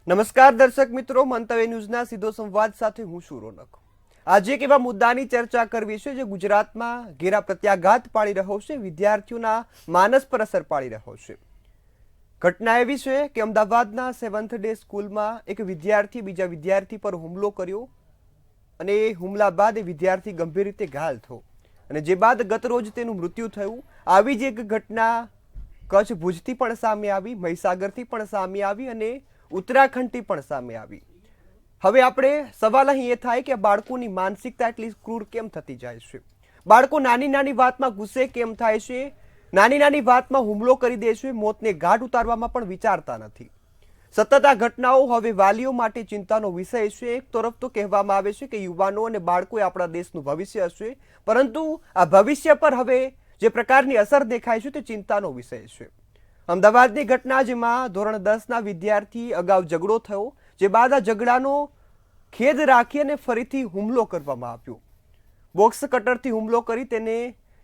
નમસ્કાર દર્શક મિત્રો, મંતવ્ય ન્યૂઝના સીધો સંવાદ સાથે હું છું રોનક। આજે એક એવા મુદ્દાની ચર્ચા કરવી છે જે ગુજરાતમાં ઘેરા પ્રત્યાઘાત પાડી રહ્યો છે, વિદ્યાર્થીઓના માનસ પર અસર પાડી રહ્યો છે। ઘટના એવી છે કે અમદાવાદના 7th ડે સ્કૂલમાં એક વિદ્યાર્થી બીજા વિદ્યાર્થી પર હુમલો કર્યો અને એ હુમલા બાદ એ વિદ્યાર્થી ગંભીર રીતે ઘાયલ થયો અને જે બાદ ગત રોજ તેનું મૃત્યુ થયું। આવી જ એક ઘટના કચ્છ ભુજથી પણ સામે આવી, મહીસાગરથી પણ સામે આવી અને ઉત્તરાખંડથી પણ સામે આવી। હવે આપણે સવાલ અહીં એ થાય કે બાળકોની માનસિકતા એટલી ક્રૂર કેમ થતી જાય છે? બાળકો નાની નાની વાતમાં ગુસ્સે કેમ થાય છે? નાની નાની વાતમાં હુમલો કરી દે છે, મોતને ઘાટ ઉતારવામાં પણ વિચારતા નથી। સતત આ ઘટનાઓ હવે વાલીઓ માટે ચિંતાનો વિષય છે। એક તરફ તો કહેવામાં આવે છે કે યુવાનો અને બાળકો આપણા દેશનું ભવિષ્ય હશે, પરંતુ આ ભવિષ્ય પર હવે જે પ્રકારની અસર દેખાય છે તે ચિંતાનો વિષય છે। અમદાવાદની ઘટના જેમાં ધોરણ 10ના વિદ્યાર્થી અગાઉ ઝઘડો થયો, જે બાદ આ ઝઘડાનો ખેદ રાખી અને ફરીથી હુમલો કરવામાં આવ્યો। બોક્સ કટરથી હુમલો કરી તેને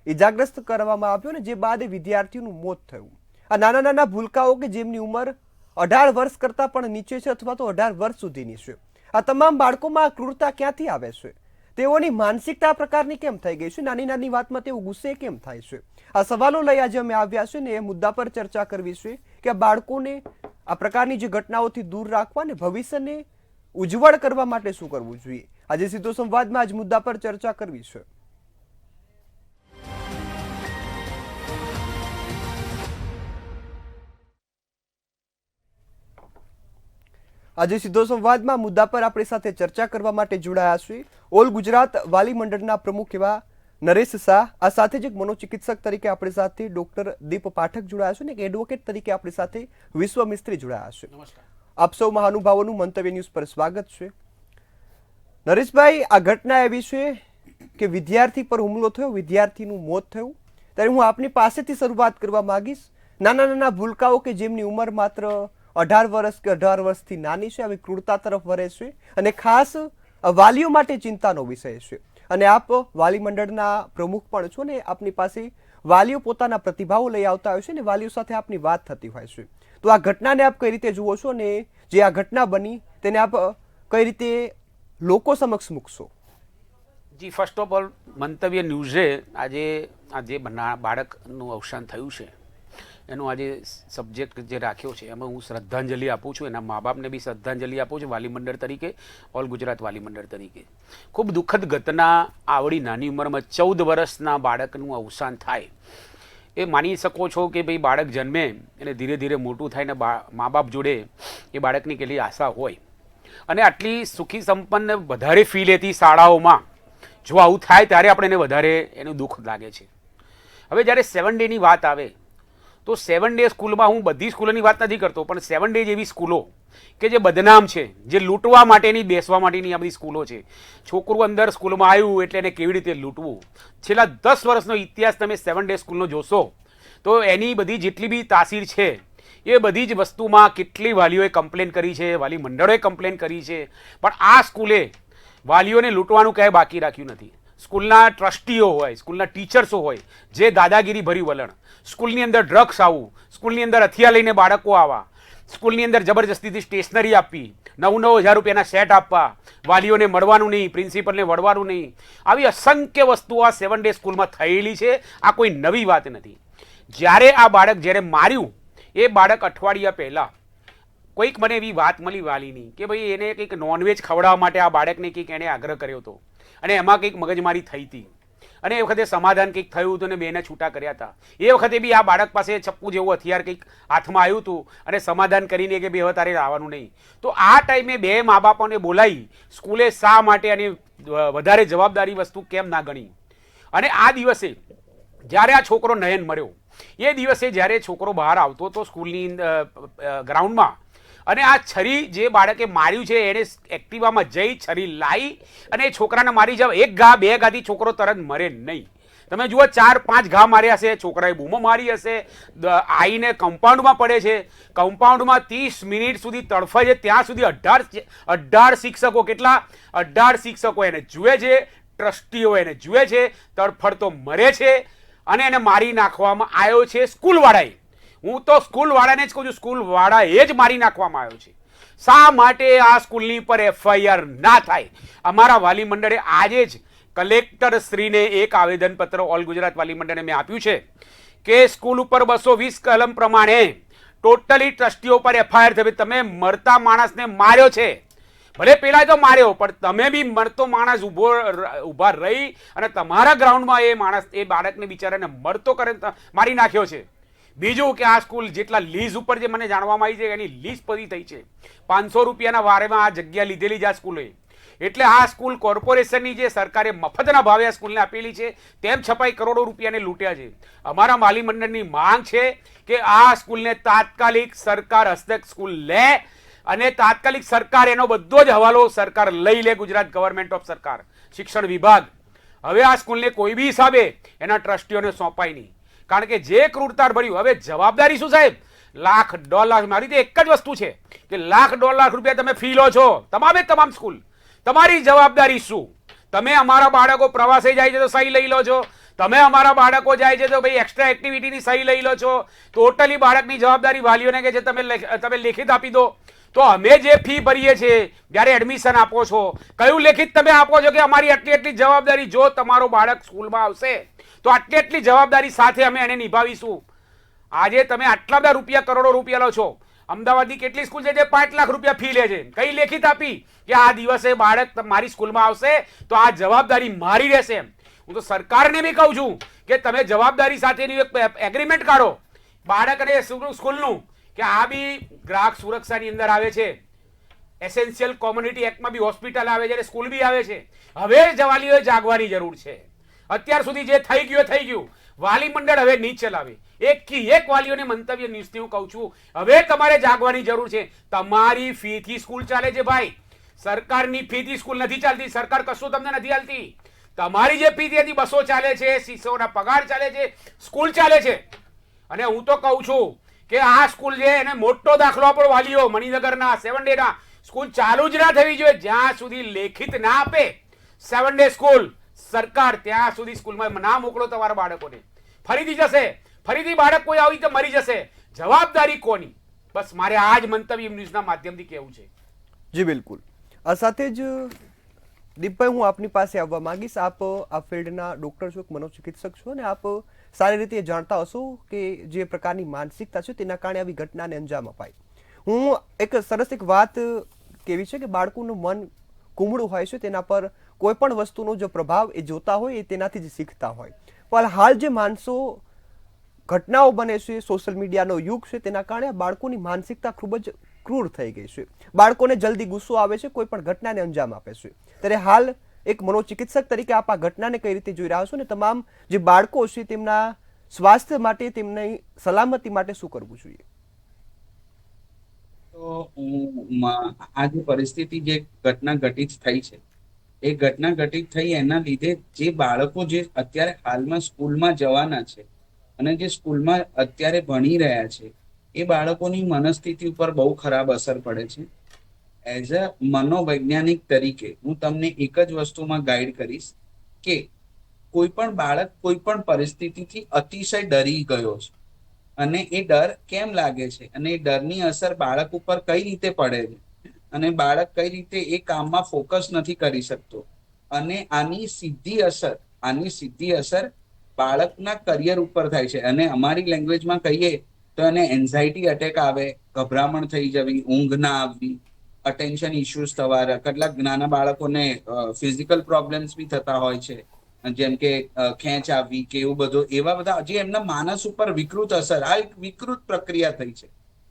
ઇજાગ્રસ્ત કરવામાં આવ્યો અને જે બાદ એ વિદ્યાર્થીનું મોત થયું। આ નાના નાના ભૂલકાઓ કે જેમની ઉંમર 18 વર્ષ કરતાં પણ નીચે છે અથવા તો 18 વર્ષ સુધીની છે, આ તમામ બાળકોમાં આ ક્રૂરતા ક્યાંથી આવે છે? તેઓની માનસિકતા પ્રકારની કેમ થઈ ગઈ છે? નાની નાની વાતમાં તેઓ ગુસ્સે કેમ થાય છે? આ સવાલો લઈ આજે અમે આવ્યા છે ને એ મુદ્દા પર ચર્ચા કરવી છે કે આ બાળકોને આ પ્રકારની જે ઘટનાઓથી દૂર રાખવા અને ભવિષ્યને ઉજ્જવળ કરવા માટે શું કરવું જોઈએ? આજે સીધો સંવાદમાં આજ મુદ્દા પર ચર્ચા કરવી છે। આજે સીધો સંવાદમાં મુદ્દા પર આપણી સાથે ચર્ચા કરવા માટે જોડાયા છે ઓલ ગુજરાત વાલી મંડળના પ્રમુખ એવા નરેશ શાહ, આ સાથે જ એક મનોચિકિત્સક તરીકે આપણી સાથે ડોક્ટર દીપ પાઠક જોડાયા છે અને એક એડવોકેટ તરીકે આપણી સાથે વિશ્વ મિસ્ત્રી જોડાયા છે। આપ સૌ મહાનુભાવોનું મંતવ્ય ન્યૂઝ પર સ્વાગત છે। નરેશભાઈ, આ ઘટના એવી છે કે વિદ્યાર્થી પર હુમલો થયો, વિદ્યાર્થીનું મોત થયું, ત્યારે હું આપની પાસેથી શરૂઆત કરવા માંગીશ। નાના નાના ભૂલકાઓ કે જેમની ઉંમર માત્ર 18 વર્ષ કે 18 વર્ષથી નાની છે, આવી ક્રૂરતા તરફ વળે છે અને ખાસ વાલીઓ માટે ચિંતાનો વિષય છે અને આપ વાલી મંડળના પ્રમુખ પણ છો ને આપની પાસે વાલીઓ પોતાના પ્રતિભાવો લઈ આવતા હોય છે ને વાલીઓ સાથે આપની વાત થતી હોય છે, તો આ ઘટનાને આપ કઈ રીતે જુઓ છો ને જે આ ઘટના બની તેને આપ કઈ રીતે લોકો સમક્ષ મૂકશો? જી, ફર્સ્ટ ઓફ ઓલ મંતવ્ય ન્યૂઝે આજે બાળકનું અવસાન થયું છે એનો આજે સબ્જેક્ટ જે રાખ્યો છે એમાં હું શ્રદ્ધાંજલિ આપું છું, એના મા બાપને બી શ્રદ્ધાંજલિ આપું છું વાલી મંડળ તરીકે, ઓલ ગુજરાત વાલી મંડળ તરીકે। ખૂબ દુઃખદ ઘટના, આવડી નાની ઉંમરમાં 14 વર્ષના બાળકનું અવસાન થાય એ માની શકો છો કે ભાઈ બાળક જન્મે એને ધીરે ધીરે મોટું થાય ને મા બાપ જોડે એ બાળકની કેટલી આશા હોય અને આટલી સુખી સંપન્ન વધારે ફીલ હતી શાળાઓમાં, જો આવું થાય ત્યારે આપણે એને વધારે એનું દુઃખ લાગે છે। હવે જ્યારે 7 ડેની વાત આવે તો 7 ડે સ્કૂલમાં હું બધી સ્કૂલોની વાત નથી કરતો, પણ 7 ડે જેવી સ્કૂલો કે જે બદનામ છે, જે લૂંટવા માટેની બેસવા માટેની આ બધી સ્કૂલો છે, છોકરું અંદર સ્કૂલમાં આવ્યું એટલે એને કેવી રીતે લૂંટવું, છેલ્લા 10 વર્ષનો ઇતિહાસ તમે 7 ડે સ્કૂલનો જોશો તો એની બધી જેટલી બી તાસીર છે એ બધી જ વસ્તુમાં કેટલી વાલીઓએ કમ્પ્લેન કરી છે, વાલી મંડળોએ કમ્પ્લેન કરી છે, પણ આ સ્કૂલે વાલીઓને લૂંટવાનું ક્યાંય બાકી રાખ્યું નથી। સ્કૂલના ટ્રસ્ટીઓ હોય, સ્કૂલના ટીચર્સો હોય, જે દાદાગીરી ભરી વલણ, સ્કૂલની અંદર ડ્રગ્સ આવવું, સ્કૂલની અંદર હથિયાર લઈને બાળકો આવવા, સ્કૂલની અંદર જબરજસ્તીથી સ્ટેશનરી આપવી, 9,000 રૂપિયાના સેટ આપવા, વાલીઓને મળવાનું નહીં, પ્રિન્સિપલને વળવાનું નહીં, આવી અસંખ્ય વસ્તુઓ આ 7 ડે સ્કૂલમાં થયેલી છે। આ કોઈ નવી વાત નથી। જ્યારે આ બાળક જ્યારે માર્યું એ બાળક અઠવાડિયા પહેલાં કોઈક મને એવી વાત મળી વાલીની કે ભાઈ એને કંઈક નોનવેજ ખવડાવવા માટે આ બાળકને કંઈક એણે આગ્રહ કર્યો હતો અને એમાં કંઈક મગજમારી થઈ હતી અને એ વખતે સમાધાન કંઈક થયું હતું અને બેને છૂટા કર્યા હતા। એ વખતે બી આ બાળક પાસે ચપ્પુ જેવું હથિયાર કંઈક હાથમાં આવ્યું હતું અને સમાધાન કરીને કે બે હવે તારે આવવાનું નહીં। તો આ ટાઈમે બે મા બાપોને બોલાવી સ્કૂલે શા માટે અને વધારે જવાબદારી વસ્તુ કેમ ના ગણી? અને આ દિવસે જ્યારે આ છોકરો નયન મર્યો એ દિવસે જ્યારે છોકરો બહાર આવતો હતો સ્કૂલની ગ્રાઉન્ડમાં અને આ છરી જે બાળકે માર્યું છે એને એક્ટિવામાં જઈ છરી લાવી અને એ છોકરાને મારી જાવ, 1 ઘા 2 ઘાથી છોકરો તરત મરે નહીં। તમે જુઓ 4-5 ઘા માર્યા હશે, છોકરાએ બૂમો મારી હશે, આવીને કમ્પાઉન્ડમાં પડે છે, કમ્પાઉન્ડમાં 30 મિનિટ સુધી તડફે છે, ત્યાં સુધી 18 શિક્ષકો, કેટલા 18 શિક્ષકો એને જુએ છે, ટ્રસ્ટીઓ એને જુએ છે, તડફડતો મરે છે અને એને મારી નાખવામાં આવ્યો છે સ્કૂલવાળાએ। હું તો સ્કૂલવાળાને જ કહું છું, સ્કૂલવાળાએ જ મારી નાખવામાં આવ્યો છે। શા માટે આ સ્કૂલની પર FIR ના થાય? અમારા વાલી મંડળે આજે જ કલેક્ટર શ્રીને એક આવેદનપત્ર ઓલ ગુજરાત વાલી મંડળને મેં આપ્યું છે કે સ્કૂલ ઉપર 220 કલમ પ્રમાણે ટોટલી ટ્રસ્ટીઓ પર FIR થવી. તમે મરતા માણસને માર્યો છે, ભલે પેલા તો માર્યો, પણ તમે બી મરતો માણસ ઊભા રહી અને તમારા ગ્રાઉન્ડમાં એ માણસ એ બાળકને બિચારાને મરતો કરે મારી નાખ્યો છે. બીજું કે આ સ્કૂલ જેટલા લીઝ ઉપર જે મને જાણવામાં આવી છે એની લીઝ પૂરી થઈ છે. 500 રૂપિયાના વારેમાં આ જગ્યા લીધેલી છે આ સ્કૂલે. એટલે આ સ્કૂલ કોર્પોરેશનની જે સરકારે મફતના ભાવે આ સ્કૂલને આપેલી છે તેમ છપાઈ કરોડો રૂપિયાને લૂંટ્યા છે. અમારા માલી મંડળની માંગ છે કે આ સ્કૂલને તાત્કાલિક સરકાર હસ્તક સ્કૂલ લે અને તાત્કાલિક સરકાર એનો બધો જ હવાલો સરકાર લઈ લે. ગુજરાત ગવર્મેન્ટ ઓફ સરકાર શિક્ષણ વિભાગ હવે આ સ્કૂલને કોઈ બી હિસાબે એના ટ્રસ્ટીઓને સોંપાય નહીં, કારણ કે જે ક્રૂરતા ભર્યું. હવે જવાબદારી શું સાહેબ? $1,00,000. મારી તો એક જ વસ્તુ છે કે $1,00,000 રૂપિયા તમે ફી લો છો, તમામ સ્કૂલ. તમારી જવાબદારી શું? તમે અમારા બાળકો પ્રવાસે જાય છે તો સહી લઈ લો છો, તમે અમારા બાળકો જાય છે તો ભાઈ એક્સ્ટ્રા એક્ટિવિટીની સહી લઈ લો છો. ટોટલી બાળકની જવાબદારી વાલીઓને કે છે તમે લેખિત આપી દો. તો અમે જે ફી ભરીએ છીએ જ્યારે એડમિશન આપો છો, કયું લેખિત તમે આપો છો કે અમારી આટલી જવાબદારી, જો તમારો બાળક સ્કૂલમાં આવશે તો આટલી જવાબદારી સાથે અમે એને નિભાવીશું. આજે તમે આટલા બધા રૂપિયા, કરોડો રૂપિયા લો છો. અમદાવાદની કેટલી સ્કૂલ છે જે 5 લાખ રૂપિયા ફી લે છે? કઈ લેખિત આપી કે આ દિવસે બાળક મારી સ્કૂલમાં આવશે તો આ જવાબદારી મારી રહેશે? હું તો સરકારને બી કહું છું કે તમે જવાબદારી સાથેની એક એગ્રીમેન્ટ કાઢો બાળક અને સ્કૂલનું, કે આ બી ગ્રાહક સુરક્ષાની અંદર આવે છે, એસેન્શિયલ કોમ્યુનિટી એક્ટમાં બી હોસ્પિટલ આવે છે, સ્કૂલ બી આવે છે. હવે વાલીઓએ જાગવાની જરૂર છે. અત્યાર સુધી જે થઈ ગયું. વાલી મંડળ હવે નહીં ચલાવે. એક વાલીઓને મંતવ્ય ન્યૂઝથી હું કહું છું, હવે તમારે જાગવાની જરૂર છે. તમારી ફીથી સ્કૂલ ચાલે છે ભાઈ, સરકારની ફીથી સ્કૂલ નથી ચાલતી. સરકાર કશું તમને નથી આલતી. તમારી જે ફી હતી બસો ચાલે છે, શિક્ષકોના પગાર ચાલે છે, સ્કૂલ ચાલે છે. અને હું તો કહું છું કે આ સ્કૂલ છે એને મોટો દાખલો આપો વાલીઓ. મણિનગરના 7 ડે ના સ્કૂલ ચાલુ જ ના થવી જોઈએ જ્યાં સુધી લેખિત ના આપે 7 ડે સ્કૂલ સરકાર, ત્યાં સુધી સ્કૂલમાં ના મોકલો તમારા બાળકોને. ફરીથી જશે, ફરીથી બાળક કોઈ આવી તો મરી જશે. જવાબદારી કોની? બસ મારે આ જ મંતવ્ય ન્યૂઝના માધ્યમથી કહેવું છે. જી બિલકુલ. આ સાથે જ દીપભાઈ, હું આપની પાસે આવવા માંગીશ. આપ આ ફિલ્ડના ડોક્ટર છો, મનોચિકિત્સક છો, અને આપ સારી રીતે જાણતા હશો કે જે પ્રકારની માનસિકતા છે તેના કારણે આવી ઘટનાને અંજામ અપાય. હું એક સરસ એક વાત કેવી છે કે બાળકોનું મન કુમળું હોય છે, તેના પર કોઈ પણ વસ્તુનો જો પ્રભાવ એ જોતા હોય એ તેનાથી જ શીખતા હોય. પણ હાલ જે માણસો ઘટનાઓ બને છે, સોશિયલ મીડિયાનો યુગ છે, તેના કારણે બાળકોની માનસિકતા ખૂબ જ ક્રૂર થઈ ગઈ છે. બાળકોને જલ્દી ગુસ્સો આવે છે, કોઈ પણ ઘટનાને અંજામ આપે છે. ત્યારે હાલ એક મનોચિકિત્સક તરીકે આપ આ ઘટનાને કઈ રીતે જોઈ રહ્યા છો અને તમામ જે બાળકો છે તેમના સ્વાસ્થ્ય માટે, તેમની સલામતી માટે શું કરવું જોઈએ? તો આ જે પરિસ્થિતિ, જે ઘટના ઘટિત થઈ છે, એ ઘટના ઘટિત થઈ એના લીધે જે બાળકો જે અત્યારે હાલમાં સ્કૂલમાં જવાના છે અને જે સ્કૂલમાં અત્યારે ભણી રહ્યા છે, એ બાળકોની મનસ્થિતિ ઉપર બહુ ખરાબ અસર પડે છે. એઝ અ મનોવૈજ્ઞાનિક તરીકે હું તમને એક જ વસ્તુમાં ગાઈડ કરીશ કે કોઈ પણ બાળક કોઈ પણ પરિસ્થિતિથી અતિશય ડરી ગયો છે અને એ ડર કેમ લાગે છે અને એ ડરની અસર બાળક ઉપર કઈ રીતે પડે છે અને બાળક કઈ રીતે એ કામમાં ફોકસ નથી કરી શકતો, અને આની સીધી અસર બાળકના કરિયર ઉપર થાય છે. અને અમારી લેંગ્વેજમાં કહીએ તો એને એન્ઝાઇટી અટેક આવે, ગભરામણ થઈ જવી, ઊંઘ ના આવવી, અટેન્શન ઇશ્યુઝ થવા, કેટલાક નાના બાળકોને ફિઝિકલ પ્રોબ્લેમ્સ બી થતા હોય છે, જેમ કે ખેંચ આવવી કે એવું બધું. એવા બધા જે એમના માનસ ઉપર વિકૃત અસર, આ એક વિકૃત પ્રક્રિયા થઈ છે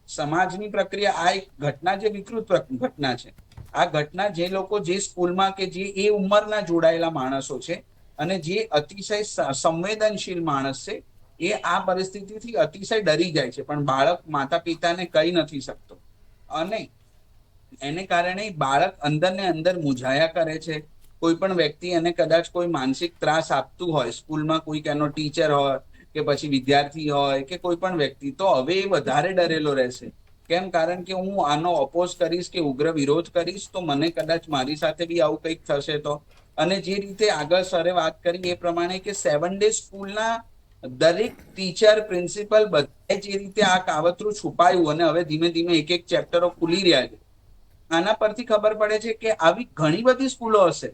સમાજની પ્રક્રિયા. આ એક ઘટના જે વિકૃત ઘટના છે, આ ઘટના જે લોકો જે સ્કૂલમાં કે જે એ ઉંમરના જોડાયેલા માણસો છે અને જે અતિશય સંવેદનશીલ માણસ છે, એ આ પરિસ્થિતિથી અતિશય ડરી જાય છે, પણ બાળક માતા પિતાને કહી નથી શકતો અને એને કારણે બાળક અંદર ને અંદર મૂંઝાયા કરે છે. કોઈ પણ વ્યક્તિ એને કદાચ કોઈ માનસિક ત્રાસ આપતું હોય, સ્કૂલમાં કોઈક એનો ટીચર હોય કે પછી વિદ્યાર્થી હોય કે કોઈ પણ વ્યક્તિ, તો હવે એ વધારે ડરેલો રહેશે. કેમ? કારણ કે હું આનો ઓપોઝ કરીશ કે ઉગ્ર વિરોધ કરીશ તો મને કદાચ મારી સાથે બી આવું કંઈક થશે તો. અને જે રીતે આગળ સરે વાત કરી એ પ્રમાણે કે 7 ડે સ્કૂલના દરેક ટીચર, પ્રિન્સિપલ, બધા જે રીતે આ કાવતરું છુપાયું અને હવે ધીમે ધીમે એક ચેપ્ટરો ખુલી રહ્યા છે, આના પરથી ખબર પડે છે કે આવી ઘણી બધી સ્કૂલો હશે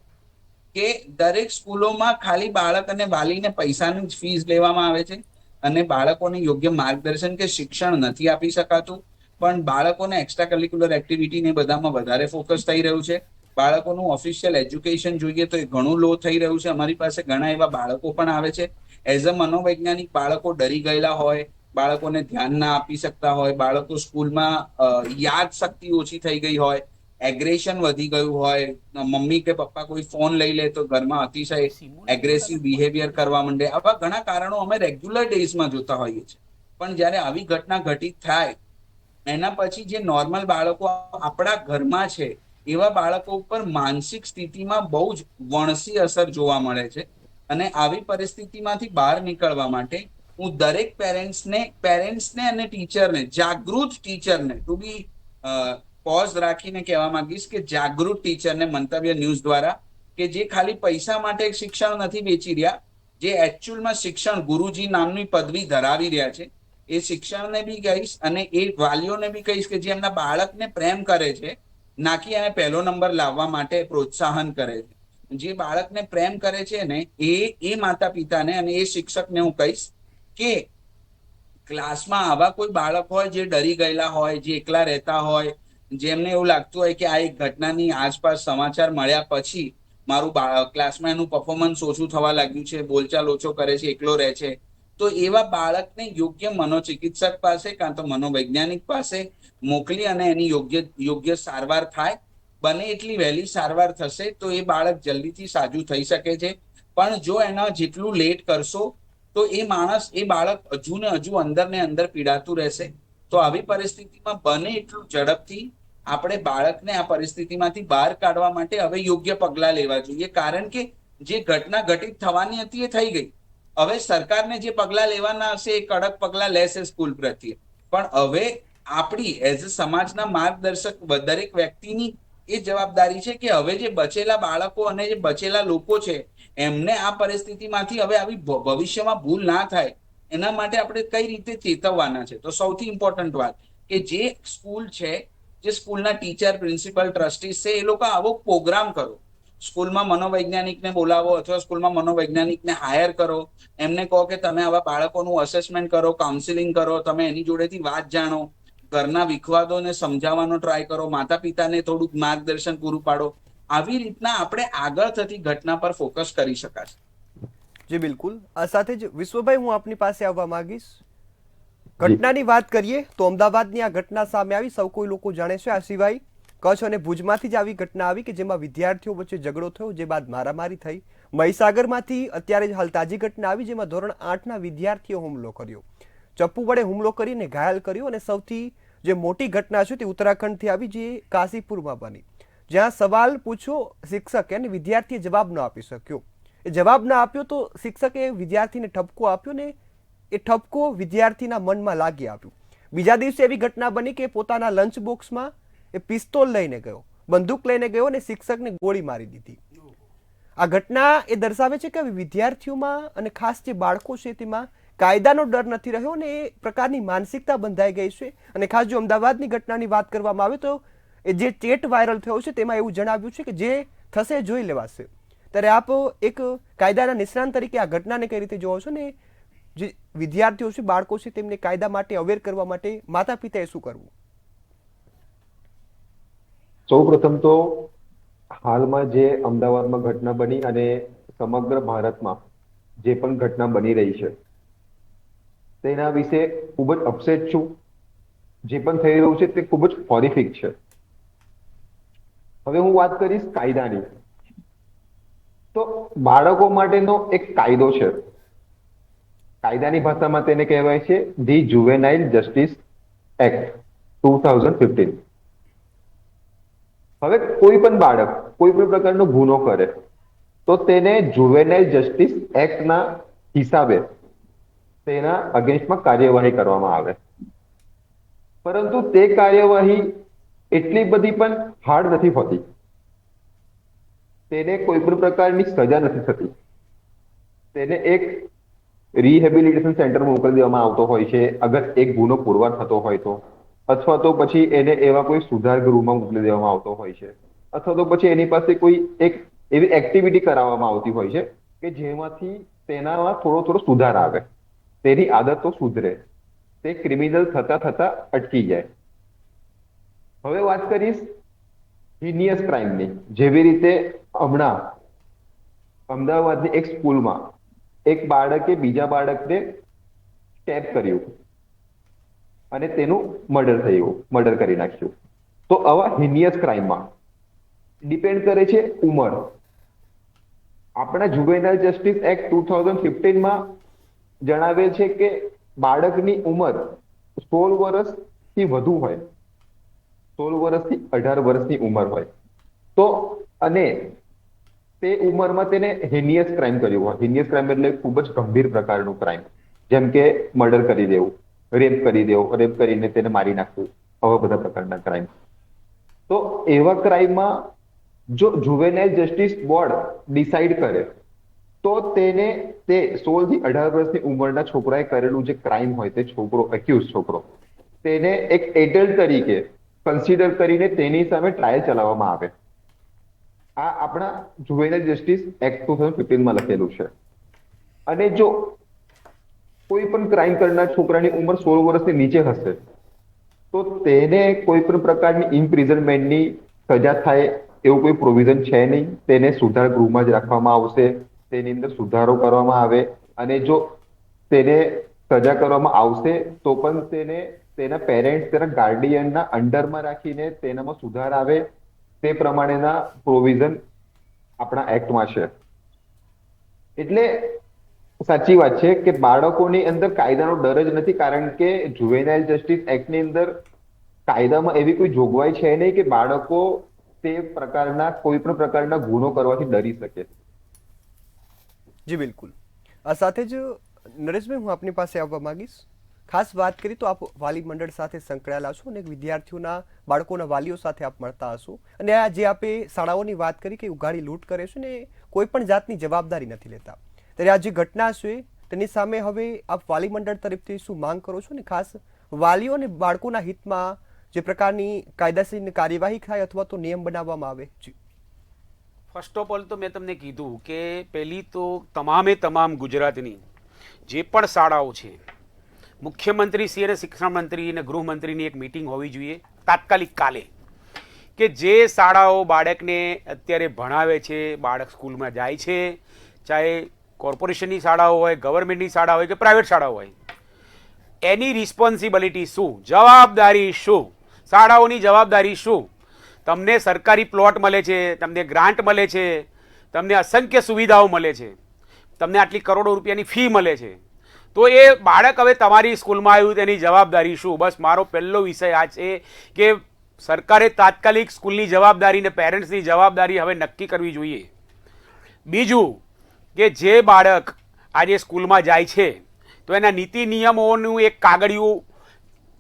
કે દરેક સ્કૂલોમાં ખાલી બાળક અને વાલીને પૈસાની જ ફીસ લેવામાં આવે છે અને બાળકોને યોગ્ય માર્ગદર્શન કે શિક્ષણ નથી આપી શકાતું. પણ બાળકોને એક્સ્ટ્રા કરિક્યુલર એક્ટિવિટી ને બધામાં વધારે ફોકસ થઈ રહ્યું છે. બાળકોનું ઓફિશિયલ એજ્યુકેશન જોઈએ તો એ ઘણું લો થઈ રહ્યું છે. અમારી પાસે ઘણા એવા બાળકો પણ આવે છે એઝ અ મનોવૈજ્ઞાનિક, બાળકો ડરી ગયેલા હોય, બાળકોને ધ્યાન ના આપી શકતા હોય, બાળકો સ્કૂલમાં યાદ શક્તિ ઓછી થઈ ગઈ હોય, એગ્રેશન વધી ગયું હોય, મમ્મી કે પપ્પા કોઈ ફોન લઈ લે તો ઘરમાં અતિશય એગ્રેસિવ બિહેવિયર કરવા માંડે. આવા ઘણા કારણો અમે રેગ્યુલર ડેઝમાં જોતા હોઈએ છીએ. પણ જ્યારે આવી ઘટના ઘટિત થાય એના પછી જે નોર્મલ બાળકો આપણા ઘરમાં છે એવા બાળકો ઉપર માનસિક સ્થિતિમાં બહુ જ વણસી અસર જોવા મળે છે. અને આવી પરિસ્થિતિમાંથી બહાર નીકળવા માટે હું દરેક પેરેન્ટ્સને અને ટીચરને, જાગૃત ટીચરને, ટુ બી પોઝ રાખીને કહેવા માંગીશ કે જાગૃત ટીચરને મંતવ્ય ન્યૂઝ દ્વારા, કે જે ખાલી પૈસા માટે શિક્ષણ નથી વેચી રહ્યા, જે એકચ્યુઅલમાં શિક્ષણ ગુરુજી નામની પદવી ધરાવી રહ્યા છે, એ શિક્ષણને બી કહીશ અને એ વાલીઓને બી કહીશ કે જે એમના બાળકને પ્રેમ કરે છે, નાકી એને પહેલો નંબર લાવવા માટે પ્રોત્સાહન કરે છે. જે બાળકને પ્રેમ કરે છે ને એ માતા પિતાને અને એ શિક્ષકને હું કહીશ કે ક્લાસમાં આવા કોઈ બાળક હોય જે ડરી ગયેલા હોય, જે એકલા રહેતા હોય, જેમને એવું લાગતું હોય કે આ એક ઘટનાની આસપાસ સમાચાર મળ્યા પછી મારું ક્લાસમાં એનું પરફોર્મન્સ ઓછું થવા લાગ્યું છે, બોલચાલ ઓછો કરે છે, એકલો રહે છે, તો એવા બાળકને યોગ્ય મનોચિકિત્સક પાસે કાં તો મનોવૈજ્ઞાનિક પાસે મોકલી અને એની યોગ્ય સારવાર થાય. બને એટલી વહેલી સારવાર થશે તો એ બાળક જલ્દીથી સાજું થઈ શકે છે. પણ જો એના જેટલું લેટ કરશો તો એ બાળક હજુ ને હજુ અંદર ને અંદર પીડાતું રહેશે. તો આવી પરિસ્થિતિમાં બને એટલું ઝડપથી આપણે બાળકને આ પરિસ્થિતિમાંથી બહાર કાઢવા માટે હવે યોગ્ય પગલાં લેવા જોઈએ. કારણ કે જે ઘટના ઘટિત થવાની હતી એ થઈ ગઈ. હવે સરકારને જે પગલાં લેવાના હશે એ કડક પગલાં લેશે સ્કૂલ પ્રત્યે. પણ હવે આપણી એઝ અ સમાજના માર્ગદર્શક દરેક વ્યક્તિની એ જવાબદારી છે કે હવે જે બચેલા બાળકો અને જે બચેલા લોકો છે એમને આ પરિસ્થિતિમાંથી હવે આવી ભવિષ્યમાં ભૂલ ના થાય એના માટે આપણે કઈ રીતે ચેતવવાના છે. તો સૌથી ઇમ્પોર્ટન્ટ વાત કે જે સ્કૂલ છે, જે સ્કૂલના ટીચર, પ્રિન્સિપલ, ટ્રસ્ટીઝ છે, એ લોકો આવો પ્રોગ્રામ કરો. સ્કૂલમાં મનોવૈજ્ઞાનિકને બોલાવો અથવા સ્કૂલમાં મનોવૈજ્ઞાનિકને હાયર કરો. એમને કહો કે તમે આવા બાળકોનું અસેસમેન્ટ કરો, કાઉન્સિલિંગ કરો, તમે એની જોડેથી વાત જાણો, ઘરના વિખવાદોને સમજાવવાનો ટ્રાય કરો, માતા પિતાને થોડુંક માર્ગદર્શન પૂરું પાડો. આવી રીતના આપણે આગળ થતી ઘટના પર ફોકસ કરી શકાશે. જી બિલકુલ. આ સાથે જ વિશ્વભાઈ, હું આપની પાસે આવવા માંગીશ. ઘટનાની વાત કરીએ તો અમદાવાદની આ ઘટના સામે આવી, સૌ કોઈ લોકો જાણે છે. આ સિવાય કચ્છ અને ભુજમાંથી જ આવી ઘટના આવી કે જેમાં વિદ્યાર્થીઓ વચ્ચે ઝઘડો થયો, જે બાદ મારામારી થઈ. મહીસાગરમાંથી અત્યારે જ હાલ તાજી ઘટના આવી જેમાં ધોરણ 8ના વિદ્યાર્થીઓ હુમલો કર્યો, ચપ્પુ વડે હુમલો કરીને ઘાયલ કર્યો. અને સૌથી જે મોટી ઘટના છે તે ઉત્તરાખંડથી આવી, જે કાશીપુરમાં બની, જ્યાં સવાલ પૂછ્યો શિક્ષકે અને વિદ્યાર્થીએ જવાબ ન આપી શક્યો. એ જવાબ ના આપ્યો તો શિક્ષકે વિદ્યાર્થીને ઠપકો આપ્યો ને એ ઠપકો વિદ્યાર્થીના મનમાં લાગી આવ્યું. બીજા દિવસે એવી ઘટના બની કે પોતાના લંચ બોક્સમાં એ પિસ્તોલ લઈને ગયો, બંદૂક લઈને ગયો અને શિક્ષકને ગોળી મારી દીધી. આ ઘટના એ દર્શાવે છે કે વિદ્યાર્થીઓમાં અને ખાસ જે બાળકો છે તેમાં કાયદાનો ડર નથી રહ્યો અને એ પ્રકારની માનસિકતા બંધાઈ ગઈ છે. અને ખાસ જો અમદાવાદની ઘટનાની વાત કરવામાં આવે તો એ જે ચેટ વાયરલ થયો છે તેમાં એવું જણાવ્યું છે કે જે થશે જોઈ લેવાશે. ત્યારે આપ એક કાયદાના નિષ્ણાંત તરીકે આ ઘટનાને કઈ રીતે જોવો છો ને જે વિદ્યાર્થીઓ છે, બાળકો છે, તેમને કાયદા માટે અવેર કરવા માટે માતા પિતાએ શું કરવું? સૌપ્રથમ તો હાલમાં જે અમદાવાદમાં ઘટના બની અને સમગ્ર ભારતમાં જે પણ ઘટના બની રહી છે તેના વિશે ખૂબ જ અપસેટ છું. જે પણ થઈ રહ્યું છે તે ખૂબ જ હોરિફિક છે. હવે હું વાત કરીશ કાયદાની. તો બાળકો માટેનો એક કાયદો છે, કાયદાની ભાષામાં તેને કહેવાય છે ધી જુવેનાઇલ જસ્ટિસ એક્ટ 2015. હવે કોઈ પણ બાળક કોઈ પણ પ્રકારનો ગુનો કરે તો તેને જુવેનાઇલ જસ્ટિસ એક્ટના હિસાબે તેના અગેન્સ્ટમાં કાર્યવાહી કરવામાં આવે. પરંતુ તે કાર્યવાહી એટલી બધી પણ હાર્ડ નથી હોતી. તેને કોઈ પણ પ્રકારની સજા નથી થતી. તેને એક રિહેબિલિટેશન સેન્ટરમાં મોકલી દેવામાં આવતો હોય છે અગર એક ગુનો પુરવાર થતો હોય તો. અથવા તો પછી એને એવા કોઈ સુધાર ગૃહમાં મોકલી દેવામાં આવતો હોય છે, અથવા તો પછી એની પાસે કોઈ એક એવી એક્ટિવિટી કરાવવામાં આવતી હોય છે કે જેમાંથી તેનામાં થોડો થોડો સુધાર આવે, તેની આદતો સુધરે, તે ક્રિમિનલ થતા થતા અટકી જાય. હવે વાત કરીશ હિનિયસ ક્રાઇમની. જેવી રીતે હમણાં અમદાવાદની એક સ્કૂલમાં એક બાળકે બીજા બાળકને સ્ટેપ કર્યું અને તેનું મર્ડર કરી નાખ્યું. તો આવા હિનિયસ ક્રાઇમમાં ડિપેન્ડ કરે છે ઉંમર. આપણા જુવેનાઇલ જસ્ટિસ એક્ટ 2015માં જણાવેલ છે કે બાળકની ઉંમર 16 વર્ષથી વધુ હોય, 16 વર્ષથી 18 વર્ષની ઉંમર હોય તો, અને તે ઉંમરમાં તેને હિનિયસ ક્રાઇમ કર્યું હોય. હિનિયસ ક્રાઇમ એટલે ખૂબ જ ગંભીર પ્રકારનું ક્રાઇમ, જેમ કે મર્ડર કરી દેવું, રેપ કરી દેવો, રેપ કરીને તેને મારી નાખવું, આવા બધા પ્રકારના ક્રાઇમ. તો એવા ક્રાઇમમાં જો જુવેનાઇલ જસ્ટિસ બોર્ડ ડિસાઈડ કરે તો તેને તે 16 થી 18 વર્ષની ઉંમરના છોકરાએ કરેલું જે ક્રાઇમ હોય, તે છોકરો એક્યુઝ છોકરો, તેને એક એડલ્ટ તરીકે કન્સિડર કરીને તેની સામે ટ્રાયલ ચલાવવામાં આવે. આ આપણા જુવેનાઇલ જસ્ટિસ એક્ટ 2015માં લખેલું છે. અને જો કોઈ પણ ક્રાઇમ કરનાર છોકરાની ઉંમર 16 વર્ષની નીચે હશે તો તેને કોઈ પણ પ્રકારની ઇમ્પ્રિઝનમેન્ટની સજા થાય એવું કોઈ પ્રોવિઝન છે નહીં. તેને સુધાર ગૃહમાં જ રાખવામાં આવશે, તેની અંદર સુધારો કરવામાં આવે, અને જો તેને સજા કરવામાં આવશે તો પણ તેને તેના પેરેન્ટ્સ, તેના ગાર્ડિયનના અંડરમાં રાખીને તેનામાં સુધાર આવે, તે પ્રમાણેના પ્રોવિઝન આપણા એક્ટમાં છે. એટલે સાચી વાત છે કે બાળકોની અંદર કાયદાનો ડર જ નથી, કારણ કે જુવેનાઇલ જસ્ટિસ એક્ટની અંદર કાયદામાં એવી કોઈ જોગવાઈ છે નહીં કે બાળકો તે પ્રકારના કોઈ પણ પ્રકારના ગુનો કરવાથી ડરી શકે. જી બિલકુલ. આ સાથે જ નરેશભાઈ, હું આપની પાસે આવવા માંગીશ. ખાસ વાત કરી તો આપ વાલી મંડળ સાથે સંકળાયેલા છો અને વિદ્યાર્થીઓના, બાળકોના વાલીઓ સાથે આપ મળતા હશો, અને આ જે આપે શાળાઓની વાત કરી કે ઉઘાડી લૂંટ કરે છે ને કોઈ પણ જાતની જવાબદારી નથી લેતા, ત્યારે આ જે ઘટના છે તેની સામે હવે આપ વાલી મંડળ તરફથી શું માંગ કરો છો, ને ખાસ વાલીઓ અને બાળકોના હિતમાં જે પ્રકારની કાયદાકીય કાર્યવાહી થાય અથવા તો નિયમ બનાવવામાં આવે? જી. ફર્સ્ટ ઓફ ઓલ તો મેં તમને કીધું કે પહેલી તો તમામ ગુજરાતની જે પણ શાળાઓ છે, મુખ્યમંત્રીશ્રી અને શિક્ષણ મંત્રી અને ગૃહમંત્રીની એક મિટિંગ હોવી જોઈએ તાત્કાલિક કાલે, કે જે શાળાઓ બાળકને અત્યારે ભણાવે છે, બાળક સ્કૂલમાં જાય છે, ચાહે કોર્પોરેશનની શાળાઓ હોય, ગવર્મેન્ટની શાળા હોય કે પ્રાઇવેટ શાળાઓ હોય, એની રિસ્પોન્સિબિલિટી શું, જવાબદારી શું, શાળાઓની જવાબદારી શું? તમને સરકારી પ્લોટ મળે છે, તમને ગ્રાન્ટ મળે છે, તમને અસંખ્ય સુવિધાઓ મળે છે, તમને આટલી કરોડો રૂપિયાની ફી મળે છે, તો એ બાળક હવે તમારી સ્કૂલમાં આવ્યું તેની જવાબદારી શું? બસ મારો પહેલો વિષય આ છે કે સરકારે તાત્કાલિક સ્કૂલની જવાબદારી ને પેરેન્ટ્સની જવાબદારી હવે નક્કી કરવી જોઈએ. બીજું કે જે બાળક આજે સ્કૂલમાં જાય છે તો એના નીતિ નિયમોનું એક કાગળિયું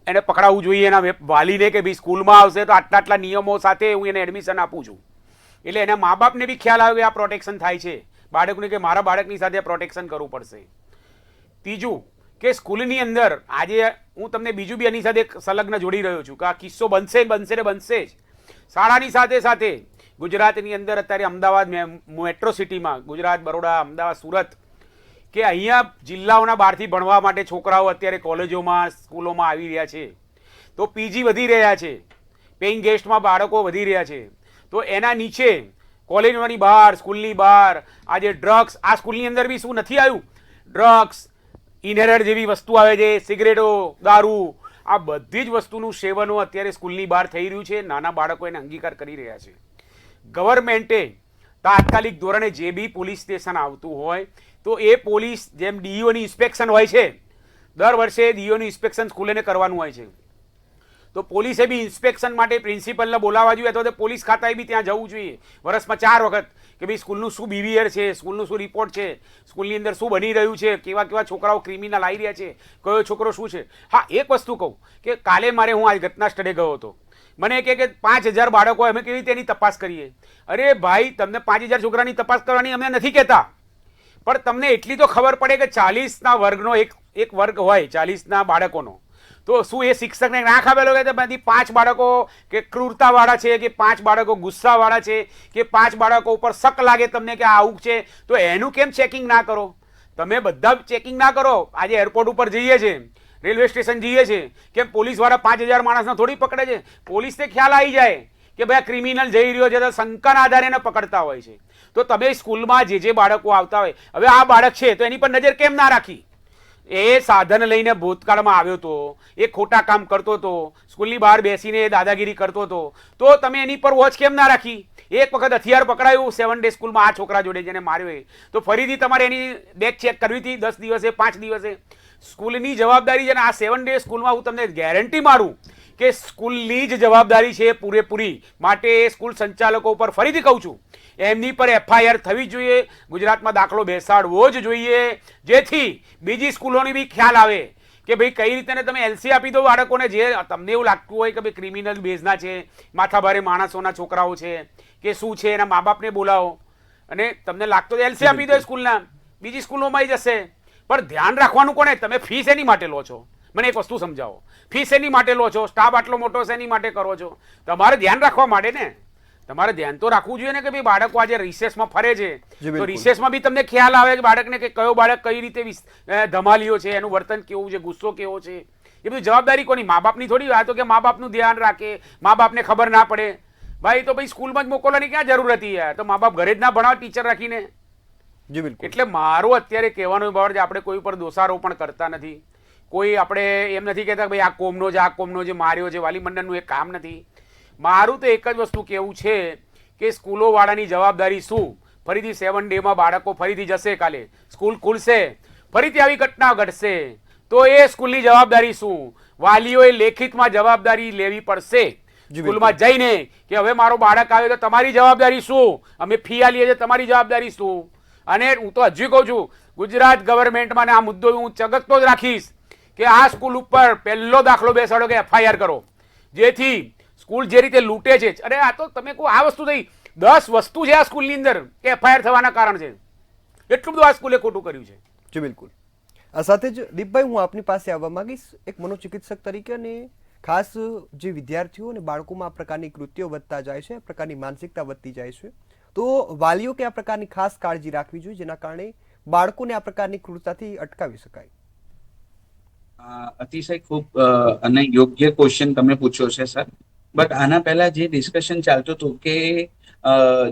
એને પકડાવવું જોઈએ એના વાલીને, કે ભાઈ સ્કૂલમાં આવશે તો આટલા નિયમો સાથે હું એને એડમિશન આપું છું. એટલે એના મા બાપને બી ખ્યાલ આવે કે આ પ્રોટેક્શન થાય છે બાળકને, કે મારા બાળકની સાથે પ્રોટેક્શન કરવું પડશે. ત્રીજું કે સ્કૂલની અંદર આજે હું તમને બીજું બી એની સાથે સંલગ્ન જોડી રહ્યો છું કે આ કિસ્સો બનશે જ. શાળાની સાથે સાથે ગુજરાતની અંદર અત્યારે અમદાવાદ મેટ્રો સિટીમાં, ગુજરાત, બરોડા, અમદાવાદ, સુરત, કે અહીંયા જિલ્લાઓના બહારથી ભણવા માટે છોકરાઓ અત્યારે કોલેજોમાં, સ્કૂલોમાં આવી રહ્યા છે, તો પીજી વધી રહ્યા છે, પેઇંગ ગેસ્ટમાં બાળકો વધી રહ્યા છે. તો એના નીચે કોલેજોની બહાર, સ્કૂલની બહાર આજે ડ્રગ્સ, આ સ્કૂલની અંદર બી શું નથી આવ્યું, ડ્રગ્સ, ઇનહેરર જેવી વસ્તુ આવે છે, સિગરેટો, દારૂ, આ બધી જ વસ્તુનું સેવનો અત્યારે સ્કૂલની બહાર થઈ રહ્યું છે. નાના બાળકો એને અંગીકાર કરી રહ્યા છે. ગવર્મેન્ટે તાત્કાલિક ધોરણે જે બી પોલીસ સ્ટેશન આવતું હોય તો એ પોલીસ, જેમ ડીઈઓની ઇન્સ્પેક્શન હોય છે, દર વર્ષે ડીઈઓની ઇન્સ્પેક્શન સ્કૂલેને કરવાનું હોય છે, તો પોલીસે બી ઇન્સ્પેક્શન માટે પ્રિન્સિપલને બોલાવવા જોઈએ, અથવા તો પોલીસ ખાતાએ બી ત્યાં જવું જોઈએ વર્ષમાં 4 વખત, કે ભાઈ સ્કૂલનું શું બિહેવિયર છે, સ્કૂલનું શું રિપોર્ટ છે, સ્કૂલની અંદર શું બની રહ્યું છે, કેવા કેવા છોકરાઓ ક્રિમિનલ આવી રહ્યા છે, કયો છોકરો શું છે. હા, એક વસ્તુ કહું કે કાલે મારે, હું આજ ઘટના સ્થળે ગયો હતો, મને કહે કે 5000 બાળકો, અમે કેવી રીતે એની તપાસ કરીએ? અરે ભાઈ, તમને 5000 છોકરાની તપાસ કરવાની અમે નથી કહેતા, પણ તમને એટલી તો ખબર પડે કે 40ના વર્ગનો એક વર્ગ હોય, 40ના બાળકોનો, તો શું એ શિક્ષકને ના ખબર કે બધી 5 બાળકો કે ક્રૂરતાવાળા છે, કે 5 બાળકો ગુસ્સાવાળા છે, કે 5 બાળકો ઉપર શક લાગે તમને કે આ આવું છે, તો એનું કેમ ચેકિંગ ના કરો? તમે બધા ચેકિંગ ના કરો? આજે એરપોર્ટ ઉપર જઈએ છે, રેલવે સ્ટેશન જઈએ છે, કે પોલીસવાળા 5000 માણસને થોડી પકડે છે? પોલીસને ખ્યાલ આવી જાય કે ભાઈ આ ક્રિમિનલ જઈ રહ્યો છે, તો શંકાના આધારે એને પકડતા હોય છે. તો તમે સ્કૂલમાં જે બાળકો આવતા હોય, હવે આ બાળક છે તો એની પર નજર કેમ ના રાખી? એ સાધન લઈને ભૂતકાળમાં આવ્યો હતો, એ ખોટા કામ કરતો હતો, સ્કૂલની બહાર બેસીને દાદાગીરી કરતો હતો, તો તમે એની પર વોચ કેમ ના રાખી? એક વખત હથિયાર પકડાયું 7 ડે સ્કૂલમાં આ છોકરા જોડે જેને માર્યો એ, તો ફરીથી તમારે એની બેગ ચેક કરવી હતી 10 દિવસે 5 દિવસે? સ્કૂલની જવાબદારી છે ને આ 7 ડે સ્કૂલમાં હું તમને ગેરંટી મારું કે સ્કૂલની જ જવાબદારી છે પૂરેપૂરી. માટે સ્કૂલ સંચાલકો ઉપર ફરીથી કહું છું, એમની પર FIR થવી જોઈએ, ગુજરાતમાં દાખલો બેસાડવો જ જોઈએ, જેથી બીજી સ્કૂલોની બી ખ્યાલ આવે કે ભાઈ કઈ રીતે તમે LC આપી દો બાળકોને. જે તમને એવું લાગતું હોય કે ભાઈ ક્રિમિનલ બેઝના છે, માથાભારે માણસોના છોકરાઓ છે કે શું છે, એના મા બાપને બોલાવો અને તમને લાગતો LC આપી દો સ્કૂલના, બીજી સ્કૂલોમાં જશે. પણ ધ્યાન રાખવાનું કોને? તમે ફીસ એની માટે લો છો? મને એક વસ્તુ સમજાવો, ફીસ એની માટે લો છો, સ્ટાફ આટલો મોટો છે એની માટે કરો છો? તમારે ધ્યાન રાખવા માટે ને, તમારે ધ્યાન તો રાખવું જોઈએ ને કે ભાઈ બાળકો આજે રિસેસમાં ફરે છે, તો રિસેસમાં બી તમને ખ્યાલ આવે કે બાળકને કે કયો બાળક કઈ રીતે ધમાલીઓ છે, એનું વર્તન કેવું છે, ગુસ્સો કેવો છે. એ બધી જવાબદારી કોની? મા બાપની થોડી. આ તો કે મા બાપનું ધ્યાન રાખે, મા બાપને ખબર ના પડે. ભાઈ તો ભાઈ સ્કૂલમાં જ મોકલવાની ક્યાં જરૂર હતી યાર? તો મા બાપ ઘરે જ ના ભણાવે ટીચર રાખીને? એટલે મારું અત્યારે કહેવાનું બાબત છે, આપણે કોઈ પર દોષારોપણ કરતા નથી. કોઈ આપણે એમ નથી કહેતા ભાઈ આ કોમનો છે, આ કોમનો જે માર્યો છે, વાલી મંડળનું એ કામ નથી. મારું તો એક જ વસ્તુ કહેવું છે કે સ્કૂલોવાળાની જવાબદારી શું? ફરીથી 7 ડેમાં બાળકો ફરીથી જશે, કાલે સ્કૂલ ખુલશે, ફરીથી આવી ઘટના ઘટશે, તો એ સ્કૂલની જવાબદારી શું? વાલીઓએ લેખિતમાં જવાબદારી લેવી પડશે સ્કૂલમાં જઈને કે હવે મારો બાળક આવે તો તમારી જવાબદારી શું? અમે ફી આલીએ છીએ, તમારી જવાબદારી શું? અને હું તો હજુ કહું છું, ગુજરાત ગવર્મેન્ટમાં આ મુદ્દો હું ચગકતો જ રાખીશ કે આ સ્કૂલ ઉપર પહેલો દાખલો બેસાડો કે FIR કરો, જેથી સ્કૂલ જે રીતે લૂંટે છે. અરે આ તો તમે કહો આ વસ્તુ થઈ, 10 વસ્તુ છે આ સ્કૂલની અંદર કે FIR થવાના કારણ છે. એટલું બધું આ સ્કૂલે ખોટું કર્યું છે. જી બિલકુલ. આ સાથે જ દીપભાઈ હું આપની પાસે આવવા માંગીશ એક મનોચિકિત્સક તરીકે, અને ખાસ જે વિદ્યાર્થીઓ અને બાળકોમાં આ પ્રકારની કૃત્યો વધતા જાય છે, આ પ્રકારની માનસિકતા વધતી જાય છે, તો વાલીઓ કે આ પ્રકારની ખાસ કાળજી રાખવી જોઈએ જેના કારણે બાળકોને આ પ્રકારની ક્રૂરતાથી અટકાવી શકાય? અતિશય ખૂબ અને યોગ્ય ક્વેશ્ચન તમે પૂછ્યો છે સર. બટ આના પહેલા જે ડિસ્કશન ચાલતું હતું કે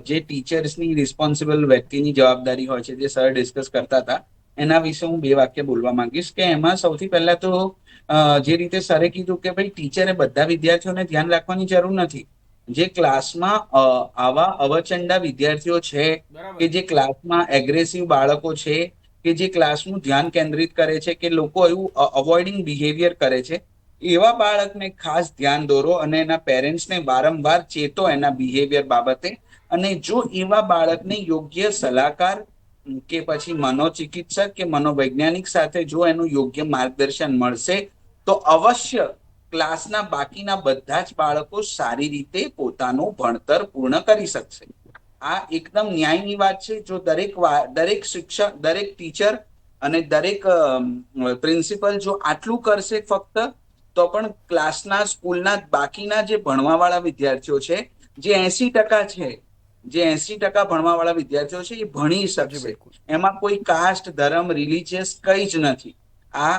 જે ટીચર્સની રિસ્પોન્સિબલ વ્યક્તિની જવાબદારી હોય છે, જે સર ડિસ્કસ કરતા હતા, એના વિશે હું 2 વાક્ય બોલવા માંગીશ. કે એમાં સૌથી પહેલા તો જે રીતે સરે કીધું કે ભાઈ ટીચરે બધા વિદ્યાર્થીઓને ધ્યાન રાખવાની જરૂર નથી. જે ક્લાસમાં આવા અવચંડા વિદ્યાર્થીઓ છે, કે જે ક્લાસમાં એગ્રેસિવ બાળકો છે, કે જે ક્લાસનું ધ્યાન કેન્દ્રિત કરે છે, કે લોકો એવું અવોઇડિંગ બિહેવિયર કરે છે, એવા બાળકને ખાસ ધ્યાન દોરો અને એના પેરેન્ટ્સને વારંવાર ચેતો એના બિહેવિયર બાબતે. અને જો એવા બાળકને યોગ્ય સલાહકાર કે પછી મનોચિકિત્સક કે મનોવૈજ્ઞાનિક સાથે જો એનું યોગ્ય માર્ગદર્શન મળશે, તો અવશ્ય ક્લાસના બાકીના બધા જ બાળકો સારી રીતે પોતાનું ભણતર પૂર્ણ કરી શકશે. આ એકદમ ન્યાયની વાત છે. જો દરેક શિક્ષક, દરેક ટીચર અને દરેક પ્રિન્સિપલ જો આટલું કરશે ફક્ત, તો પણ ક્લાસના સ્કૂલના બાકીના જે ભણવાવાળા વિદ્યાર્થીઓ છે, જે 80% છે, જે 80% ભણવાવાળા વિદ્યાર્થીઓ છે, એ ભણી શકશે. એમાં કોઈ કાસ્ટ, ધર્મ, રિલિજિયસ કંઈ જ નથી. આ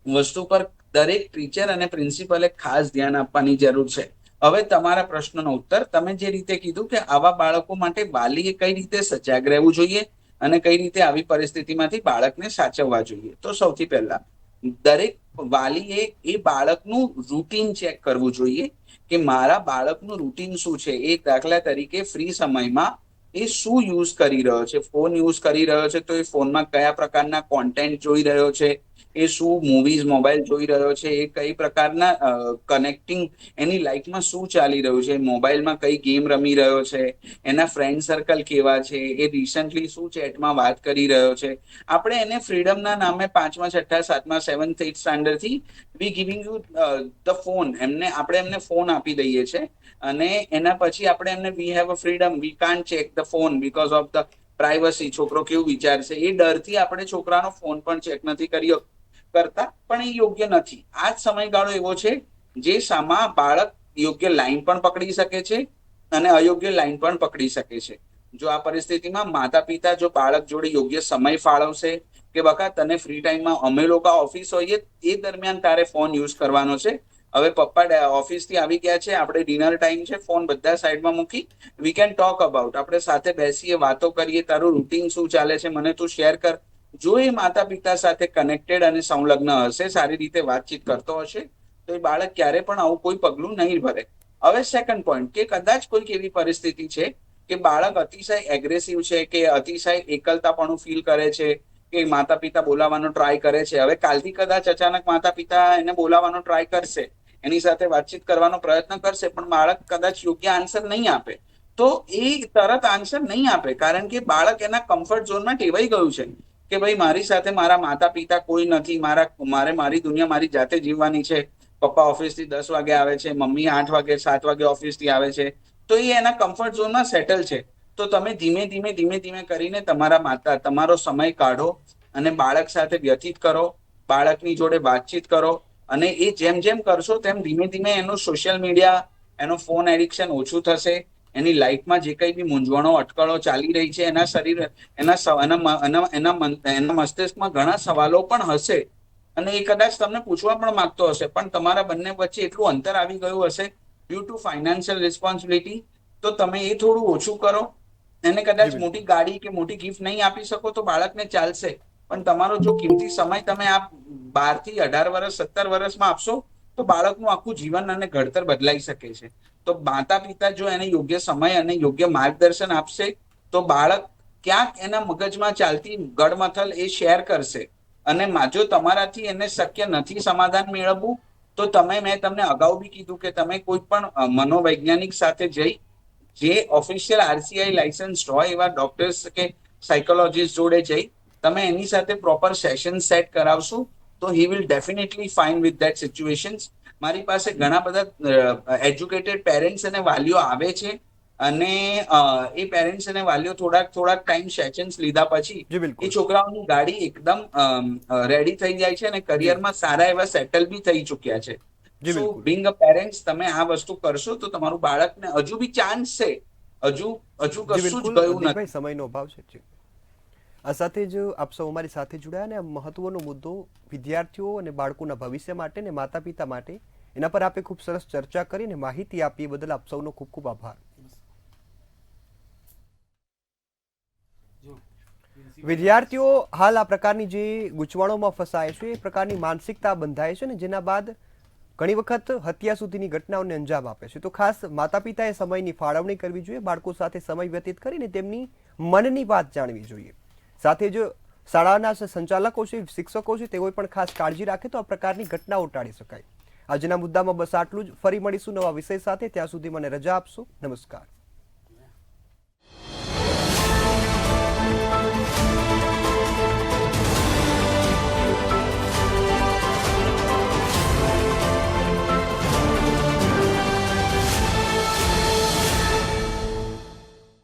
વસ્તુ પર દરેક ટીચર અને પ્રિન્સિપલે ખાસ ધ્યાન આપવાની જરૂર છે. હવે તમારા પ્રશ્નનો ઉત્તર, તમે જે રીતે કીધું કે આવા બાળકો માટે વાલીએ કઈ રીતે સજાગ રહેવું જોઈએ અને કઈ રીતે આવી પરિસ્થિતિમાંથી બાળકને સાચવવા જોઈએ. તો સૌથી પહેલા દરેક વાલીએ એ બાળકનું રૂટીન ચેક કરવું જોઈએ કે મારા બાળકનું રૂટીન શું છે. એ દાખલા તરીકે ફ્રી સમયમાં એ શું યુઝ કરી રહ્યો છે. ફોન યુઝ કરી રહ્યો છે તો એ ફોનમાં કયા પ્રકારના કોન્ટેન્ટ જોઈ રહ્યો છે, એ શું મૂવીઝ મોબાઈલ જોઈ રહ્યો છે, એ કઈ પ્રકારના કનેક્ટિંગ એની લાઈફમાં શું ચાલી રહ્યું છે, મોબાઈલમાં કઈ ગેમ રમી રહ્યો છે, એના ફ્રેન્ડ સર્કલ કેવા છે, એ રિસન્ટલી શું ચેટમાં વાત કરી રહ્યો છે. આપણે એને ફ્રીડમના નામે 5મા, 6મા, 7મા, 7th, 8th સ્ટાન્ડર્ડથી we giving you the phone, આપણે એમને ફોન આપી દઈએ છીએ અને એના પછી આપણે એમને we have a freedom, we can't check the phone because of the privacy. છોકરો કેવું વિચારશે એ ડરથી આપણે છોકરાનો ફોન પણ ચેક નથી કરી કરતા, પણ એ યોગ્ય નથી. આ જ સમયગાળો એવો છે જે સામા બાળક યોગ્ય લાઈન પણ પકડી શકે છે અને અયોગ્ય લાઈન પણ પકડી શકે છે. જો આ પરિસ્થિતિમાં માતા પિતા જો બાળક જોડે યોગ્ય સમય ફાળવશે કે બકા તને ફ્રી ટાઈમમાં અમે લોકો ઓફિસ હોઈએ એ દરમિયાન તારે ફોન યુઝ કરવાનો છે, હવે પપ્પા ઓફિસથી આવી ગયા છે, આપણે ડિનર ટાઈમ છે, ફોન બધા સાઈડમાં મૂકી વી કેન ટોક અબાઉટ, આપણે સાથે બેસીએ, વાતો કરીએ, તારું રૂટીન શું ચાલે છે મને તું શેર કર. જો એ માતા પિતા સાથે કનેક્ટેડ અને સંલગ્ન હશે, સારી રીતે વાતચીત કરતો હશે, તો એ બાળક ક્યારે પણ આવું કોઈ પગલું નહીં ભરે. હવે સેકન્ડ પોઈન્ટ કે કદાચ કોઈક એવી પરિસ્થિતિ છે કે બાળક અતિશય એગ્રેસિવ છે કે અતિશય એકલતાપણું ફીલ કરે છે કે માતા પિતા બોલાવવાનો ટ્રાય કરે છે. હવે કાલથી કદાચ અચાનક માતા પિતા એને બોલાવવાનો ટ્રાય કરશે, એની સાથે વાતચીત કરવાનો પ્રયત્ન કરશે, પણ બાળક કદાચ યોગ્ય આન્સર નહીં આપે, તો એ તરત આન્સર નહીં આપે, કારણ કે બાળક એના કમ્ફર્ટ ઝોનમાં ટેવાઈ ગયું છે કે ભાઈ મારી સાથે મારા માતા પિતા કોઈ નથી, મારે મારી દુનિયા મારી જાતે જીવવાની છે. પપ્પા ઓફિસથી 10 વાગે આવે છે, મમ્મી 8 વાગે 7 વાગે ઓફિસથી આવે છે, તો એ એના કમ્ફર્ટ ઝોનમાં સેટલ છે. તો તમે ધીમે ધીમે કરીને તમારો સમય કાઢો અને બાળક સાથે વ્યતીત કરો, બાળકની જોડે વાતચીત કરો, અને એ જેમ જેમ કરશો તેમ ધીમે ધીમે એનું સોશિયલ મીડિયા, એનો ફોન એડિક્શન ઓછું થશે. એની લાઈફમાં જે કંઈ બી મૂંઝવણો અટકળો ચાલી રહી છે, એના મસ્તિષ્કમાં ઘણા સવાલો પણ હશે અને એ કદાચ તમને પૂછવા પણ માંગતો હશે, પણ તમારા બંને વચ્ચે એટલું અંતર આવી ગયું હશે ડ્યુ ટુ ફાઇનાન્શિયલ રિસ્પોન્સિબિલિટી, તો તમે એ થોડું ઓછું કરો. એને કદાચ મોટી ગાડી કે મોટી ગિફ્ટ નહીં આપી શકો તો બાળકને ચાલશે, પણ તમારો જો કિંમતી સમય તમે આ 12 થી 18 વર્ષ 17 વર્ષમાં આપશો તો બાળકનું આખું જીવન અને ઘડતર બદલાઈ શકે છે. તો માતા પિતા જો એને યોગ્ય સમય અને યોગ્ય માર્ગદર્શન આપશે તો બાળક ક્યાંક એના મગજમાં ચાલતી ગડમથલ એ શેર કરશે. અને જો તમારાથી એને શક્ય નથી સમાધાન મેળવવું, તો મેં તમને અગાઉ બી કીધું કે તમે કોઈ પણ મનોવૈજ્ઞાનિક સાથે જઈ, જે ઓફિશિયલ RCI લાયસન્સ હોય એવા ડોક્ટર્સ કે સાયકોલોજીસ્ટ જોડે જઈ તમે એની સાથે પ્રોપર સેશન સેટ કરાવશો તો he will definitely fine with that situations. મારી પાસે ઘણા બધા એજ્યુકેટેડ પેરેન્ટ્સ અને વાલીઓ આવે છે અને એ પેરેન્ટ્સ અને વાલીઓ થોડાક ટાઈમ સેશન્સ લીધા પછી જી બિલકુલ. એ છોકરાઓની ગાડી એકદમ રેડી થઈ જાય છે અને કરિયરમાં સારા એવા સેટલ બી થઈ ચુક્યા છે. જી સો બિલકુલ. બિંગ અ પેરેન્ટ્સ તમે આ વસ્તુ કરશો તો તમારું બાળકને હજુ બી ચાન્સ છે, હજુ જી કશું જ બિલકુલ ગયું નથી. દિલીપભાઈ, સમયનો અભાવ છે. જી. આ સાથે જ આપ સૌ અમારી સાથે જોડાયા અને આ મહત્વનો મુદ્દો વિદ્યાર્થીઓ અને બાળકોના ભવિષ્ય માટે ને માતા પિતા માટે એના પર આપે ખૂબ સરસ ચર્ચા કરીને માહિતી આપી, એ બદલ આપ સૌનો ખૂબ ખૂબ આભાર. વિદ્યાર્થીઓ હાલ આ પ્રકારની જે ગૂંચવણોમાં ફસાય છે, એ પ્રકારની માનસિકતા બંધાય છે ને જેના બાદ ઘણી વખત હત્યા સુધીની ઘટનાઓને અંજામ આપે છે. તો ખાસ માતા પિતાએ સમયની ફાળવણી કરવી જોઈએ, બાળકો સાથે સમય વ્યતીત કરીને તેમની મનની વાત જાણવી જોઈએ. સાથે જ શાળાના સંચાલકો છે, શિક્ષકો છે, તેઓએ પણ ખાસ કાળજી રાખે તો આ પ્રકારની ઘટનાઓ ટાળી શકાય. આજના મુદ્દામાં બસ આટલું જ. ફરી મળીશું નવા વિષય સાથે. ત્યાં સુધી મને રજા આપશો. નમસ્કાર.